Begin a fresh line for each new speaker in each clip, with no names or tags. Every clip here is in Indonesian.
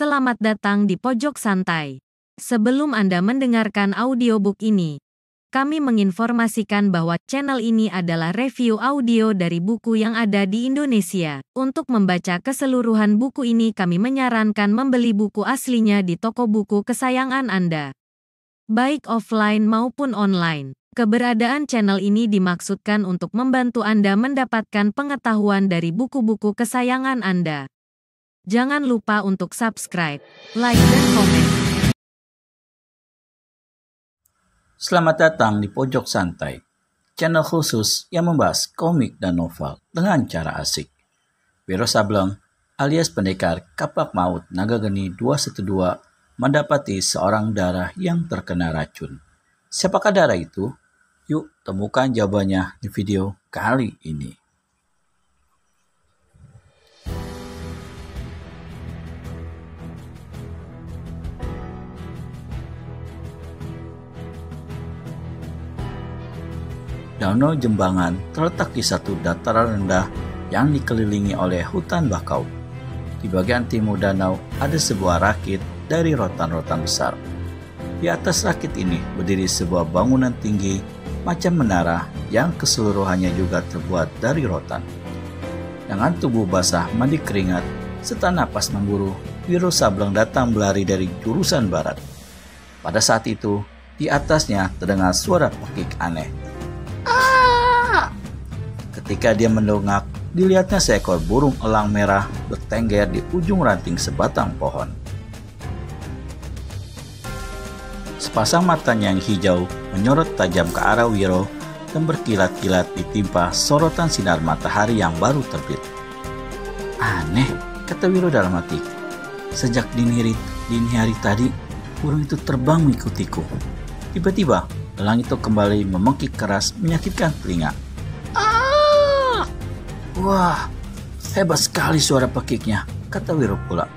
Selamat datang di Pojok Santai. Sebelum Anda mendengarkan audiobook ini, kami menginformasikan bahwa channel ini adalah review audio dari buku yang ada di Indonesia. Untuk membaca keseluruhan buku ini kami menyarankan membeli buku aslinya di toko buku kesayangan Anda, baik offline maupun online. Keberadaan channel ini dimaksudkan untuk membantu Anda mendapatkan pengetahuan dari buku-buku kesayangan Anda. Jangan lupa untuk subscribe, like, dan komen.
Selamat datang di Pojok Santai, channel khusus yang membahas komik dan novel dengan cara asik. Wiro Sableng alias pendekar Kapak Maut Naga Geni 212 mendapati seorang darah yang terkena racun. Siapakah darah itu? Yuk temukan jawabannya di video kali ini. Danau Jembangan terletak di satu dataran rendah yang dikelilingi oleh hutan bakau. Di bagian timur danau ada sebuah rakit dari rotan-rotan besar. Di atas rakit ini berdiri sebuah bangunan tinggi macam menara yang keseluruhannya juga terbuat dari rotan. Dengan tubuh basah mandi keringat serta napas memburu, Wiro Sableng datang berlari dari jurusan barat. Pada saat itu, di atasnya terdengar suara pekik aneh. Ketika dia mendongak, dilihatnya seekor burung elang merah bertengger di ujung ranting sebatang pohon. Sepasang matanya yang hijau menyorot tajam ke arah Wiro dan berkilat-kilat ditimpa sorotan sinar matahari yang baru terbit. Aneh, kata Wiro dalam hati. Sejak dini hari tadi, burung itu terbang mengikutiku. Tiba-tiba, elang itu kembali memengkik keras menyakitkan telinga. Wah, hebat sekali suara pekiknya, kata Wiro pula.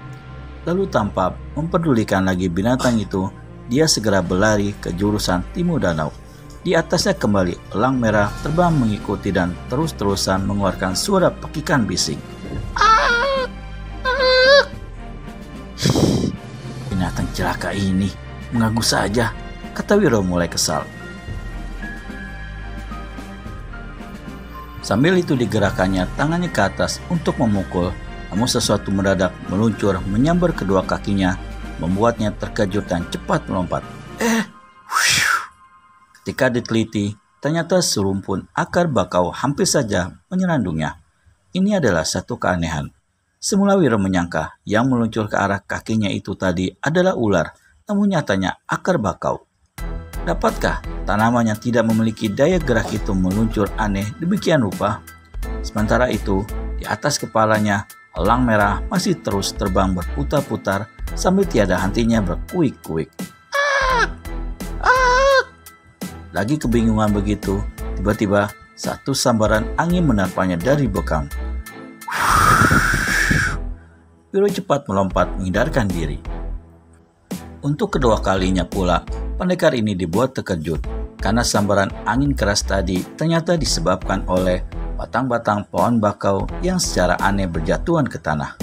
Lalu tanpa memperdulikan lagi binatang itu, dia segera berlari ke jurusan timur danau. Di atasnya kembali elang merah terbang mengikuti dan terus-terusan mengeluarkan suara pekikan bising. Binatang celaka ini mengganggu saja, kata Wiro mulai kesal. Sambil itu digerakkannya tangannya ke atas untuk memukul, namun sesuatu mendadak meluncur menyambar kedua kakinya, membuatnya terkejut dan cepat melompat. Ketika diteliti, ternyata serumpun akar bakau hampir saja menyerandungnya. Ini adalah satu keanehan. Semula Wiro menyangka yang meluncur ke arah kakinya itu tadi adalah ular, namun nyatanya akar bakau. Dapatkah tanaman yang tidak memiliki daya gerak itu meluncur aneh demikian rupa? Sementara itu, di atas kepalanya, elang merah masih terus terbang berputar-putar sambil tiada hentinya berkuik-kuik. Lagi kebingungan begitu, tiba-tiba satu sambaran angin menerpanya dari belakang. Wiro cepat melompat menghindarkan diri. Untuk kedua kalinya pula, pendekar ini dibuat terkejut karena sambaran angin keras tadi ternyata disebabkan oleh batang-batang pohon bakau yang secara aneh berjatuhan ke tanah.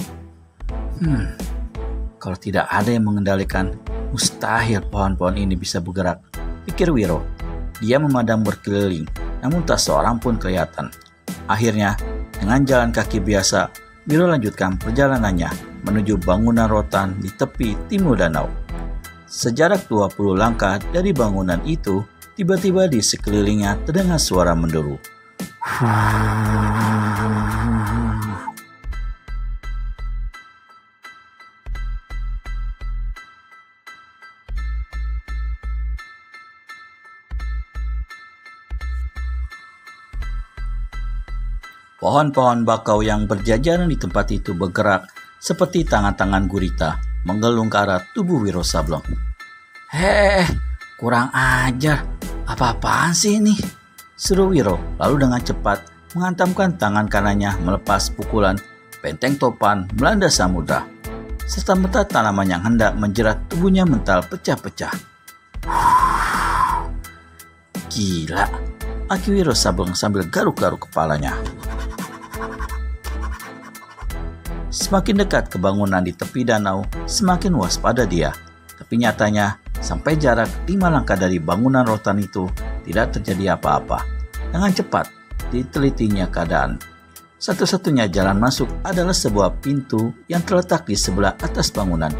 Kalau tidak ada yang mengendalikan, mustahil pohon-pohon ini bisa bergerak, pikir Wiro. Dia memandang berkeliling, namun tak seorang pun kelihatan. Akhirnya, dengan jalan kaki biasa, Wiro lanjutkan perjalanannya menuju bangunan rotan di tepi timur danau. Sejarak 20 langkah dari bangunan itu, tiba-tiba di sekelilingnya terdengar suara menderu. Pohon-pohon bakau yang berjajaran di tempat itu bergerak seperti tangan-tangan gurita menggelung ke arah tubuh Wiro Sableng. Kurang ajar, apa-apaan sih ini? Seru Wiro, lalu dengan cepat menghantamkan tangan kanannya melepas pukulan benteng topan melanda samudra. Serta-merta tanaman yang hendak menjerat tubuhnya mental pecah-pecah. Gila, aki Wiro Sableng sambil garuk-garuk kepalanya. Semakin dekat ke bangunan di tepi danau, semakin waspada dia. Tapi nyatanya, sampai jarak 5 langkah dari bangunan rotan itu, tidak terjadi apa-apa. Dengan cepat, ditelitinya keadaan. Satu-satunya jalan masuk adalah sebuah pintu yang terletak di sebelah atas bangunan.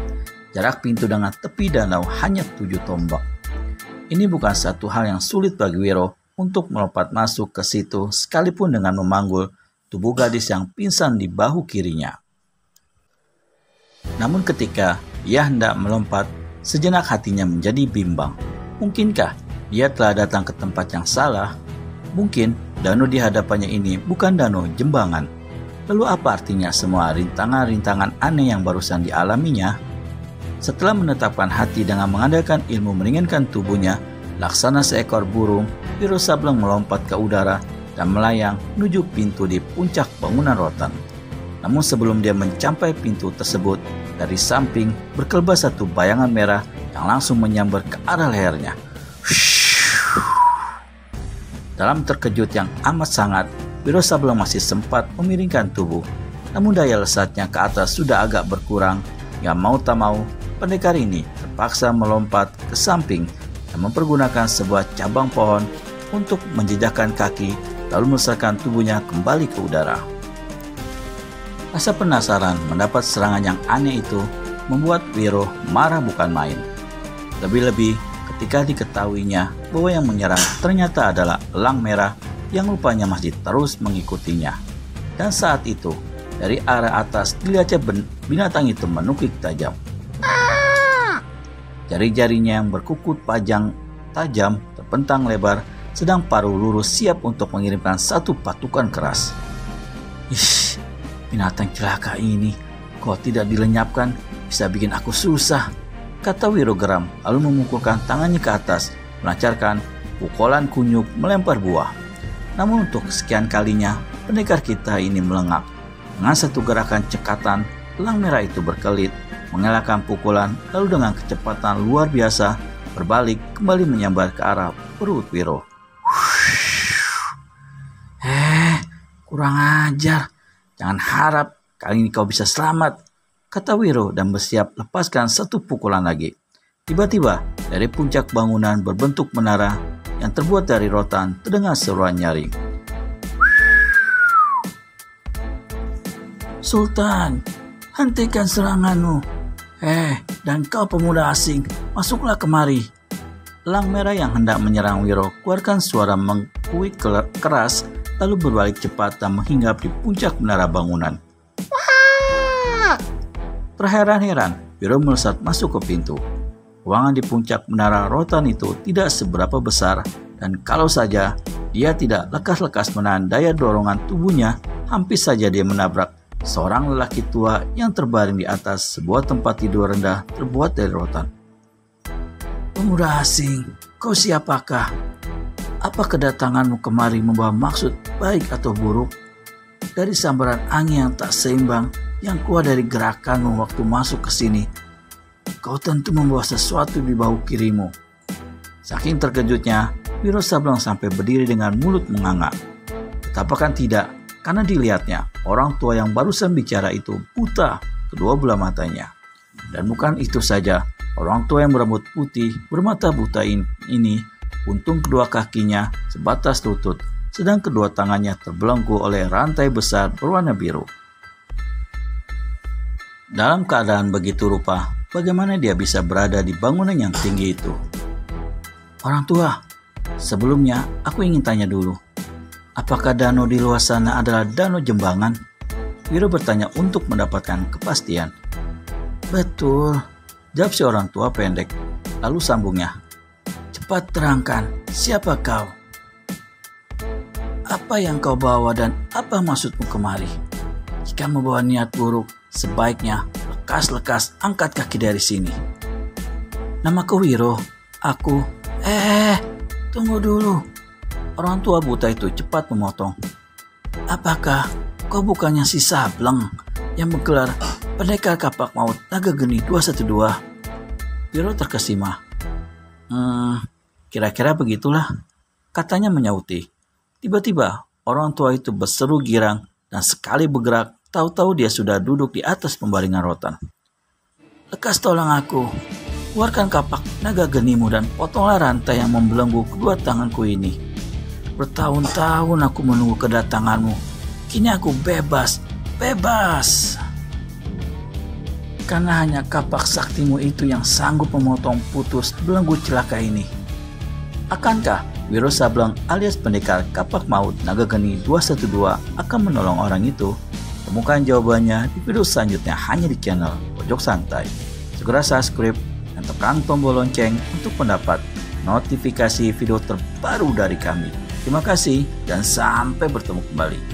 Jarak pintu dengan tepi danau hanya 7 tombak. Ini bukan satu hal yang sulit bagi Wiro untuk melompat masuk ke situ sekalipun dengan memanggul tubuh gadis yang pingsan di bahu kirinya. Namun ketika ia hendak melompat, sejenak hatinya menjadi bimbang. Mungkinkah ia telah datang ke tempat yang salah? Mungkin danau di hadapannya ini bukan danau Jembangan. Lalu apa artinya semua rintangan-rintangan aneh yang barusan dialaminya? Setelah menetapkan hati dengan mengandalkan ilmu meringankan tubuhnya, laksana seekor burung, Wiro Sableng melompat ke udara dan melayang menuju pintu di puncak bangunan rotan. Namun sebelum dia mencapai pintu tersebut, dari samping berkelebas satu bayangan merah yang langsung menyambar ke arah lehernya. Dalam terkejut yang amat sangat, Wiro Sableng masih sempat memiringkan tubuh. Namun daya lesatnya ke atas sudah agak berkurang. Yang mau tak mau, pendekar ini terpaksa melompat ke samping dan mempergunakan sebuah cabang pohon untuk menjejakkan kaki, lalu melesatkan tubuhnya kembali ke udara. Rasa penasaran mendapat serangan yang aneh itu membuat Wiro marah bukan main. Lebih-lebih ketika diketahuinya bahwa yang menyerang ternyata adalah elang merah yang rupanya masih terus mengikutinya. Dan saat itu, dari arah atas dilihatnya binatang itu menukik tajam. Jari-jarinya yang berkukut panjang tajam terpentang lebar, sedang paruh lurus siap untuk mengirimkan satu patukan keras. Ih, binatang celaka ini, kalau tidak dilenyapkan bisa bikin aku susah, kata Wiro geram, lalu memukulkan tangannya ke atas, melancarkan pukulan kunyuk melempar buah. Namun untuk sekian kalinya, pendekar kita ini melengak. Dengan satu gerakan cekatan, elang merah itu berkelit, mengelakkan pukulan, lalu dengan kecepatan luar biasa, berbalik kembali menyambar ke arah perut Wiro. Kurang ajar. Jangan harap kali ini kau bisa selamat, kata Wiro dan bersiap lepaskan satu pukulan lagi. Tiba-tiba dari puncak bangunan berbentuk menara yang terbuat dari rotan terdengar seruan nyaring. Sultan, hentikan seranganmu. Dan kau pemuda asing, masuklah kemari. Elang merah yang hendak menyerang Wiro keluarkan suara mengkuik keras, lalu berbalik cepat dan menghinggap di puncak menara bangunan. Terheran-heran, Wiro melesat masuk ke pintu. Ruangan di puncak menara rotan itu tidak seberapa besar, dan kalau saja dia tidak lekas-lekas menahan daya dorongan tubuhnya, hampir saja dia menabrak seorang lelaki tua yang terbaring di atas sebuah tempat tidur rendah terbuat dari rotan. Pemuda asing, kau siapakah? Apa kedatanganmu kemari membawa maksud baik atau buruk? Dari sambaran angin yang tak seimbang yang keluar dari gerakanmu waktu masuk ke sini, kau tentu membawa sesuatu di bahu kirimu. Saking terkejutnya, Wiro Sableng sampai berdiri dengan mulut menganga. Tetapi tidak, karena dilihatnya orang tua yang barusan bicara itu buta kedua belah matanya. Dan bukan itu saja, orang tua yang berambut putih bermata buta ini untung kedua kakinya sebatas lutut, sedang kedua tangannya terbelenggu oleh rantai besar berwarna biru. Dalam keadaan begitu rupa, bagaimana dia bisa berada di bangunan yang tinggi itu? Orang tua, sebelumnya aku ingin tanya dulu. Apakah danau di luar sana adalah danau Jembangan? Wiro bertanya untuk mendapatkan kepastian. Betul, jawab si orang tua pendek. Lalu sambungnya. Cepat terangkan, siapa kau? Apa yang kau bawa dan apa maksudmu kemari? Jika membawa niat buruk, sebaiknya lekas-lekas angkat kaki dari sini. Namaku Wiro, aku... tunggu dulu. Orang tua buta itu cepat memotong. Apakah kau bukannya si Sableng yang menggelar pendekar kapak maut naga geni 212? Wiro terkesima. Kira-kira begitulah, katanya menyauti. Tiba-tiba orang tua itu berseru girang dan sekali bergerak Tahu-tahu dia sudah duduk di atas pembaringan rotan. Lekas tolong aku. Keluarkan kapak naga genimu dan potonglah rantai yang membelenggu kedua tanganku ini. Bertahun-tahun aku menunggu kedatanganmu. Kini aku bebas. Karena hanya kapak saktimu itu yang sanggup memotong putus belenggu celaka ini. Akankah Wiro Sableng alias pendekar kapak maut naga geni 212 akan menolong orang itu? Temukan jawabannya di video selanjutnya hanya di channel Pojok Santai. Segera subscribe dan tekan tombol lonceng untuk mendapat notifikasi video terbaru dari kami. Terima kasih dan sampai bertemu kembali.